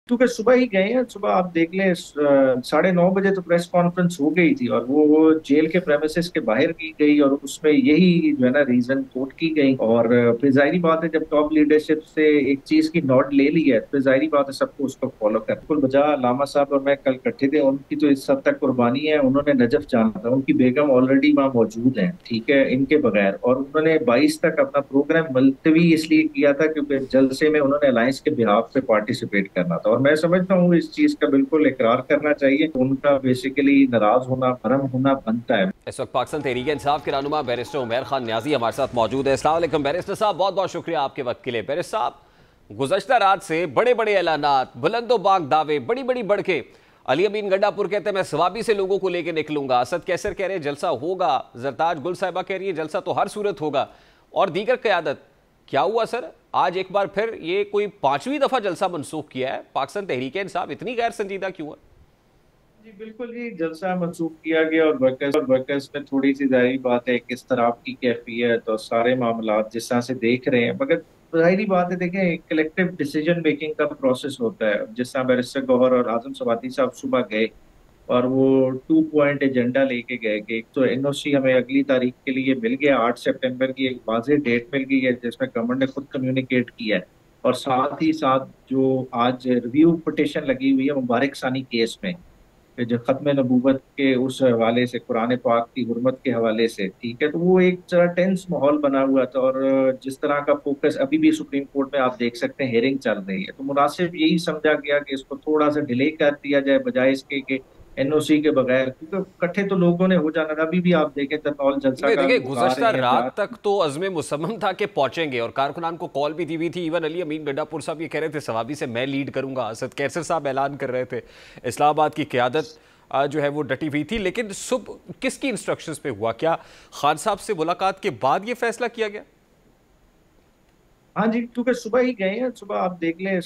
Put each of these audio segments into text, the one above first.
क्योंकि सुबह ही गए हैं। सुबह आप देख लें 9:30 बजे तो प्रेस कॉन्फ्रेंस हो गई थी, और वो जेल के प्रेमिसेस के बाहर की गई, और उसमें यही जो है ना रीजन कोट की गई। और फिर जाहिर बात है, जब टॉप लीडरशिप से एक चीज की नोट ले ली है, तो जाहिर बात है सबको उसको फॉलो करना। बिल्कुल बजा लामा साहब और मैं कल इकट्ठे थे, उनकी तो इस हद तक कुर्बानी है। उन्होंने नजफ जाना था, उनकी बेगम ऑलरेडी वहाँ मौजूद है, ठीक है, इनके बगैर। और उन्होंने 22 तक अपना प्रोग्राम मुलतवी इसलिए किया था क्योंकि जलसे में उन्होंने अलायंस के बिहाफ पे पार्टिसिपेट करना था। और मैं समझता हूँ इस चीज का बिल्कुल इकरार करना चाहिए। उनका बेसिकली नाराज होना, भरम होना बनता है। इस वक्त पाकिस्तान तहरीक इंसाफ के रहनुमा बैरिस्टर उमैर खान न्याजी हमारे साथ मौजूद है। अस्सलाम वालेकुम बैरिस्टर साहब, बहुत बहुत शुक्रिया आपके वक्त के लिए। बैरिस्टर साहब, गुज़श्ता रात से बड़े बड़े ऐलानात, बुलंदोबाग दावे, बड़ी बड़ी बढ़के। अली अमीन गंडापुर कहते हैं मैं सवाबी से लोगों को लेकर निकलूंगा। असद कैसर कह रहे हैं जलसा होगा। जरताज गुल साहिबा कह रही है जलसा तो हर सूरत होगा। और दीगर क़यादत, क्या हुआ सर? आज एक बार फिर ये कोई 5वीं दफा जलसा मनसूख किया है। पाकिस्तान तहरीक इंसाफ इतनी गैर संजीदा क्यों है? जी बिल्कुल जी, जलसा मनसूख किया गया। और वर्कर्स में थोड़ी सी जाहिर बात है किस तरह की कैफियत और सारे मामला जिस तरह से देख रहे हैं, मगर जाहिर बात है, देखें, कलेक्टिव डिसीजन मेकिंग का प्रोसेस होता है। जिस तरह बैरिस्टर गौहर और आजम सवाती साहब सुबह गए, और वो 2 पॉइंट एजेंडा लेके गए कि एक तो एनओसी हमें अगली तारीख के लिए मिल गया, 8 सितंबर की एक वाज़ेह डेट मिल गई है जिसमें गवर्नमेंट ने खुद कम्युनिकेट किया है। और साथ ही साथ जो आज रिव्यू पिटिशन लगी हुई है मुबारक सानी केस में, कि जो खत्म नबूवत के उस हवाले से, कुरान पाक की हुर्मत के हवाले से, ठीक है, तो वो एक जरा टेंस माहौल बना हुआ था। और जिस तरह का फोकस अभी भी सुप्रीम कोर्ट में आप देख सकते हैं, हेयरिंग चल रही है, तो मुनासिब यही समझा गया कि इसको थोड़ा सा डिले कर दिया जाए, बजाय इसके कि एनओसी के बगैर, क्योंकि इकट्ठे तो लोगों ने हो जाना था। अभी भी आप देखें तरनौल जलसा नहीं का देखिए, बुला रहे गुज़श्ता हैं रात प्यार। तक तो अज़्म मुसम्मम था कि पहुंचेंगे, और कारकुनान को कॉल भी दी हुई थी। इवन अली अमीन गंडापुर साहब ये कह रहे थे सवाबी से मैं लीड करूंगा। असद कैसर साहब ऐलान कर रहे थे। इस्लामाबाद की क़यादत जो है वो डटी हुई थी। लेकिन सुबह किसकी इंस्ट्रक्शंस पे हुआ? क्या खान साहब से मुलाकात के बाद ये फैसला किया गया? हाँ जी, क्योंकि सुबह ही गए हैं। सुबह आप देख लें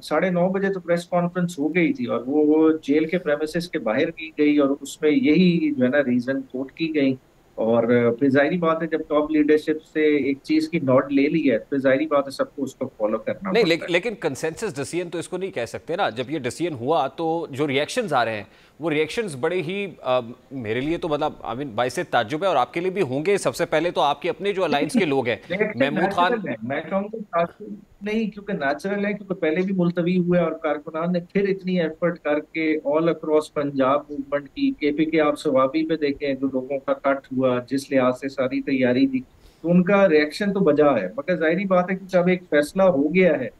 9:30 बजे तो प्रेस कॉन्फ्रेंस हो गई थी, और वो जेल के प्रेमिसेस के बाहर की गई, और उसमें यही जो है ना रीजन कोट की गई। और फिर जाहिर बात है, जब टॉप लीडरशिप से एक चीज की नोट ले ली है, तो जाहिर बात है सबको उसको फॉलो करना नहीं, पड़ता है। लेकिन कंसेंसस डिसीजन तो इसको नहीं कह सकते ना। जब ये डिसीजन हुआ तो जो रिएक्शंस आ रहे हैं वो रिएक्शंस बड़े ही मेरे लिए तो मतलब आई मीन बाइसे ताज्जुब है, और आपके लिए भी होंगे। सबसे पहले तो आपके अपने जो अलायंस के लोग हैं, रिएक्शन महमूद खान। नेचुरल है, मैं कहूँगा ताज्जुब नहीं, क्योंकि नेचुरल है, क्योंकि पहले भी मुलतवी हुए और कारकुनान ने फिर इतनी एफर्ट करके ऑल अक्रॉस पंजाब मूवमेंट की। केपीके आप सवाबी पे देखें, जो लोगों का कट हुआ, जिस लिहाज से सारी तैयारी थी, तो उनका रिएक्शन तो बजा है। मगर जाहिर बात है कि जब एक फैसला हो गया है,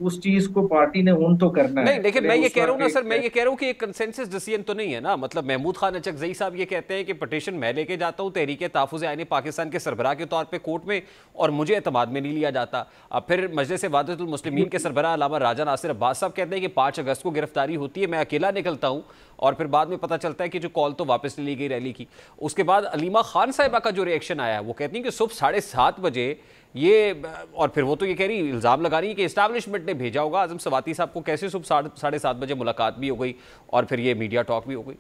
उस चीज को पार्टी ने ओन तो करना नहीं, है, लेकिन भले मैं ये उस कह रहा हूँ वक्त ना सर, मैं एक। ये कह रहा हूँ कि एक कंसेंसस डिसीजन तो नहीं है ना। मतलब महमूद खान अचकजई साहब ये कहते हैं कि पटिशन मैं लेके जाता हूँ तहरीक तहफ़्फ़ुज़ आईन पाकिस्तान के सरबराह के तौर पे कोर्ट में, और मुझे एतमाद में नहीं लिया जाता। अब फिर मजलिस वहदतुल मुस्लिमीन के सरबराह अल्लामा राजा नासिर अब्बास साहब कहते हैं कि 5 अगस्त को गिरफ्तारी होती है, मैं अकेला निकलता हूँ, और फिर बाद में पता चलता है कि जो कॉल तो वापस ले ली गई रैली की। उसके बाद अलीमा खान साहिबा का जो रिएक्शन आया, वो कहती हैं कि सुबह 7:30 बजे ये, और फिर वो तो ये कह रही, इल्ज़ाम लगा रही है कि इस्टेब्लिशमेंट ने भेजा होगा आजम सवाती साहब को। कैसे सुबह 7:30 बजे मुलाकात भी हो गई और फिर ये मीडिया टॉक भी हो गई?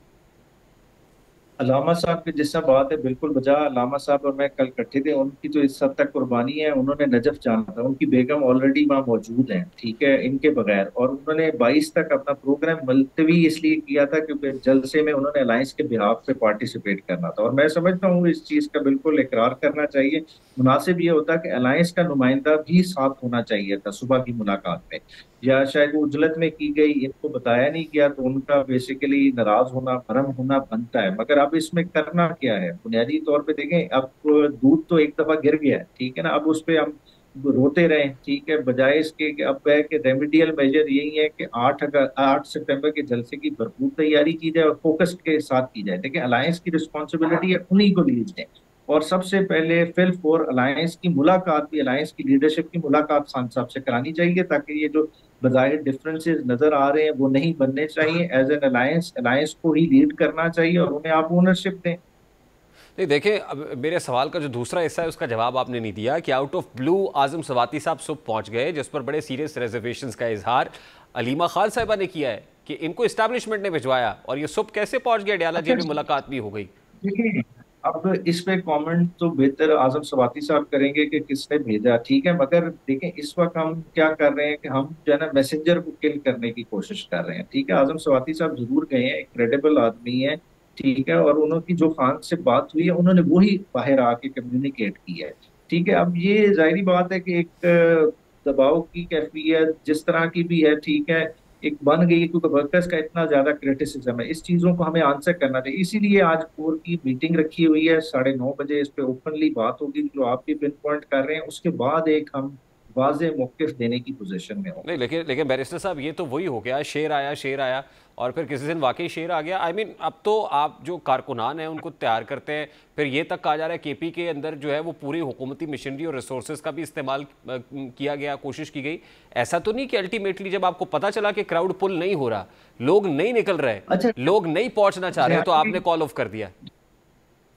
अलामा साहब की जिस तरह बात है, बिल्कुल बजा। अलामा साहब और मैं कल इकट्ठे थे, उनकी तो इस हद तक कुर्बानी है। उन्होंने नजफ जाना था, उनकी बेगम ऑलरेडी वहाँ मौजूद हैं, ठीक है, इनके बगैर। और उन्होंने 22 तक अपना प्रोग्राम मुलतवी इसलिए किया था क्योंकि जलसे में उन्होंने अलायंस के बिहाफ पे पार्टिसिपेट करना था। और मैं समझता हूँ इस चीज का बिल्कुल इकरार करना चाहिए। मुनासिब ये होता कि अलायंस का नुमाइंदा भी साथ होना चाहिए था सुबह की मुलाकात में, या शायद वो उजलत में की गई, इनको बताया नहीं गया, तो उनका बेसिकली नाराज होना, भरम होना बनता है। मगर अब इसमें करना क्या है? बुनियादी तौर पे देखें, अब दूध तो एक दफा गिर गया है, ठीक है ना, अब उस पे हम रोते रहे, ठीक है, बजाय इसके कि अब है कि रेमेडियल मेजर यही है कि 8 सितंबर के जलसे की भरपूर तैयारी की जाए और फोकस के साथ की जाए। देखिए, अलायंस की रिस्पॉन्सिबिलिटी है उन्हीं को लीड दें, और सबसे पहले फिल फॉर अलायंस की मुलाकात भी, अलायंस की लीडरशिप की मुलाकात खान साहब से करानी चाहिए, ताकि ये जो बज़ाहिर डिफरेंसेस नजर आ रहे हैं वो नहीं बनने चाहिए। एज एन अलायंस, अलायंस को ही लीड करना चाहिए और उन्हें आप ओनरशिप दें। नहीं देखिए, अब मेरे सवाल का जो दूसरा हिस्सा है उसका जवाब आपने नहीं दिया कि आउट ऑफ ब्लू आजम सवाती साहब सुबह पहुंच गए, जिस पर बड़े सीरियस रिजर्वेशंस का इजहार अलीमा खान साहिबा ने किया है कि इनको इस्टेब्लिशमेंट ने भिजवाया, और ये सुबह कैसे पहुंच गए? डयाला अच्छा, जेल में मुलाकात भी हो गई। देखिए, अब इस पे कमेंट तो बेहतर आजम सवाती साहब करेंगे कि किसने भेजा, ठीक है। मगर देखें इस वक्त हम क्या कर रहे हैं कि हम जो है ना मैसेंजर को किल करने की कोशिश कर रहे हैं, ठीक है। आजम सवाती साहब जरूर गए हैं, एक क्रेडिबल आदमी है, ठीक है, और उन्होंने जो खान से बात हुई है उन्होंने वही बाहर आके कम्युनिकेट की है, ठीक है। अब ये जाहिर बात है कि एक दबाव की कैफियत जिस तरह की भी है, ठीक है, एक बन गई है, क्योंकि वर्कर्स का इतना ज्यादा क्रिटिसिज्म है, इस चीजों को हमें आंसर करना चाहिए। इसीलिए आज कोर की मीटिंग रखी हुई है, 9:30 बजे इस पे ओपनली बात होगी, जो आप भी पिन पॉइंट कर रहे हैं, उसके बाद एक हम वाजे मौकिफ देने की पोजीशन में नहीं, होंगे। लेकिन लेकिन बैरिस्टर साहब, ये तो वही हो गया, शेर आया और फिर किसी दिन वाकई शेर आ गया। आई मीन अब तो आप जो कारकुनान हैं उनको तैयार करते हैं, फिर ये तक कहा जा रहा है केपी के अंदर जो है वो पूरी हुकूमती मशीनरी और रिसोर्सेज का भी इस्तेमाल किया गया, कोशिश की गई। ऐसा तो नहीं कि अल्टीमेटली जब आपको पता चला कि क्राउड पुल नहीं हो रहा, लोग नहीं निकल रहे, अच्छा, लोग नहीं पहुंचना चाह रहे, तो ध्यान आपने में कॉल ऑफ कर दिया?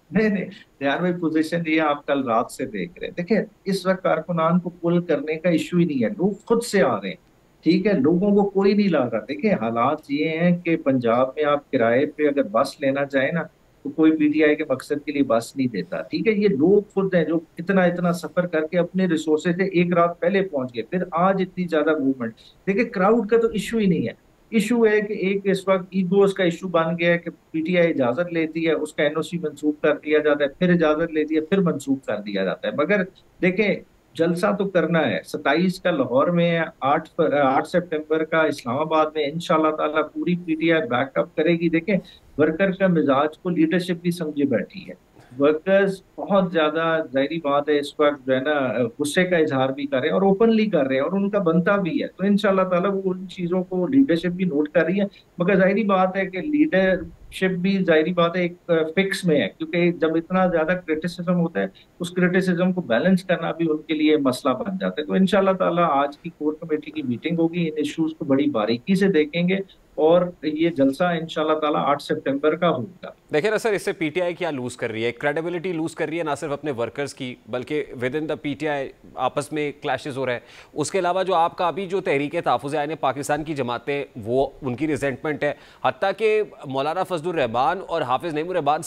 नहीं नहीं, ध्यान में पोजीशन ये आप कल रात से देख रहे हैं। देखिए इस वक्त कारकुनान को पुल करने का इशू ही नहीं है, लोग खुद से आ रहे हैं, ठीक है, लोगों को कोई नहीं ला रहा। देखिए हालात ये हैं कि पंजाब में आप किराए पे अगर बस लेना चाहें ना, तो कोई पीटीआई के मकसद के लिए बस नहीं देता, ठीक है। ये लोग खुद हैं जो इतना इतना सफर करके अपने रिसोर्सेज से एक रात पहले पहुंच गए, फिर आज इतनी ज्यादा मूवमेंट। देखिए क्राउड का तो इशू ही नहीं है। इशू है कि एक इस वक्त ईगोस का इशू बन गया है कि पीटीआई इजाजत लेती है, उसका एनओसी मंसूख कर दिया जाता है, फिर इजाजत लेती है, फिर मंसूख कर दिया जाता है। मगर देखें जलसा तो करना है, 27 का लाहौर में है, 8 सितंबर का इस्लामाबाद में, इंशाल्लाह ताला पूरी पीटीआई बैकअप करेगी। देखें वर्कर का मिजाज को लीडरशिप भी समझे बैठी है, वर्कर्स बहुत ज्यादा जाहिर बात है इस वक्त जो है ना गुस्से का इजहार भी कर रहे हैं और ओपनली कर रहे हैं, और उनका बनता भी है। तो इंशाल्लाह ताला वो उन चीजों को लीडरशिप भी नोट कर रही है। मगर जाहिर बात है कि लीडरशिप भी जाहिर बात है एक फिक्स में है, क्योंकि जब इतना ज्यादा क्रिटिसिज्म होता है, उस क्रिटिसिज्म को बैलेंस करना भी उनके लिए मसला बन जाता है। तो इंशाल्लाह ताला आज की कोर कमेटी की मीटिंग होगी, इन इश्यूज को बड़ी बारीकी से देखेंगे, और ये जलसा इंशाल्लाह ताला 8 सितंबर का होगा। देखिए ना सर, इससे पीटीआई क्या लूज कर रही है, क्रेडिबिलिटी लूज कर रही है, ना सिर्फ अपने वर्कर्स की बल्कि विद इन द पीटीआई आपस में क्लैशेस हो रहे हैं। उसके अलावा जो आपका अभी जो तहरीक तहफ़्फ़ुज़ आईन पाकिस्तान की जमातें, वो उनकी रिजेंटमेंट है। हत्ता कि मौलाना फजलुर रहमान और हाफिज़ नईमुर रहमान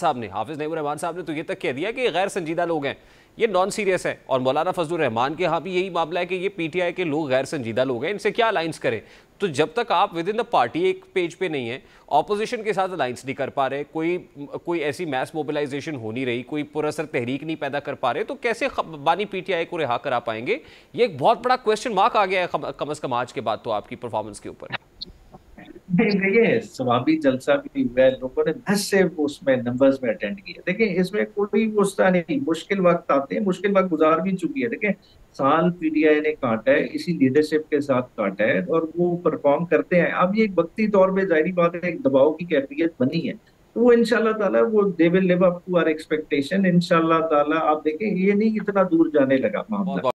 साहब ने तो ये तक कह दिया कि गैर संजीदा लोग हैं, ये नॉन सीरियस है। और मौलाना फजलुर रहमान के यहाँ भी यही मामला है कि ये पीटीआई के लोग गैर संजीदा लोग हैं, इनसे क्या अलाइंस करें। तो जब तक आप विद इन द पार्टी एक पेज पे नहीं है, ऑपोजिशन के साथ अलाइंस नहीं कर पा रहे, कोई ऐसी मैस मोबिलाइजेशन हो नहीं रही, कोई पुरअसर तहरीक नहीं पैदा कर पा रहे, तो कैसे बानी पीटीआई को रिहा करा पाएंगे? ये एक बहुत बड़ा क्वेश्चन मार्क आ गया है कम अज कम आज के बाद तो आपकी परफॉर्मेंस के ऊपर। नहीं देखिए स्वामी जलसा भी हुआ है, लोगों ने मैसिव उसमें नंबर्स में अटेंड किया। देखिए इसमें कोई गुस्सा नहीं, मुश्किल वक्त आते हैं, मुश्किल वक्त गुजार भी चुकी है। देखिए साल पीटीआई ने काटा है, इसी लीडरशिप के साथ काटा है, और वो परफॉर्म करते हैं। अब ये एक वक्ती तौर पे जाहिर बात है एक दबाव की कैफियत बनी है, तो वो इंशाल्लाह ताला वो they will live up to our expectation. इंशाल्लाह ताला आप देखें ये नहीं इतना दूर जाने लगा मामला। बहुत